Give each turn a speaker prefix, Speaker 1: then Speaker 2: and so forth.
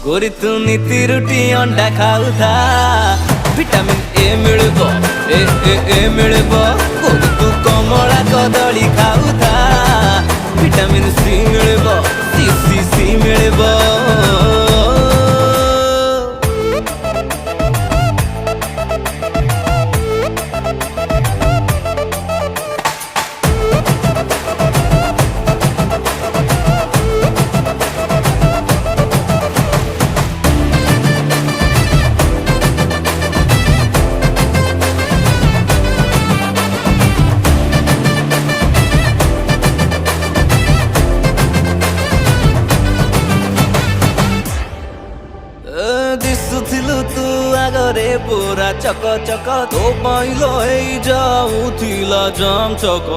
Speaker 1: गोरी तू नीति रुटी अंडा खाऊथा विटामिन ए मिलबो ए मिलबो गोरी तू कमला कदली खाऊथा विटामिन सी मिलबो सी मिलबो दिसुथिलु तू आगरे पूरा चक चक तो पाइलो जाऊथिला जाम चक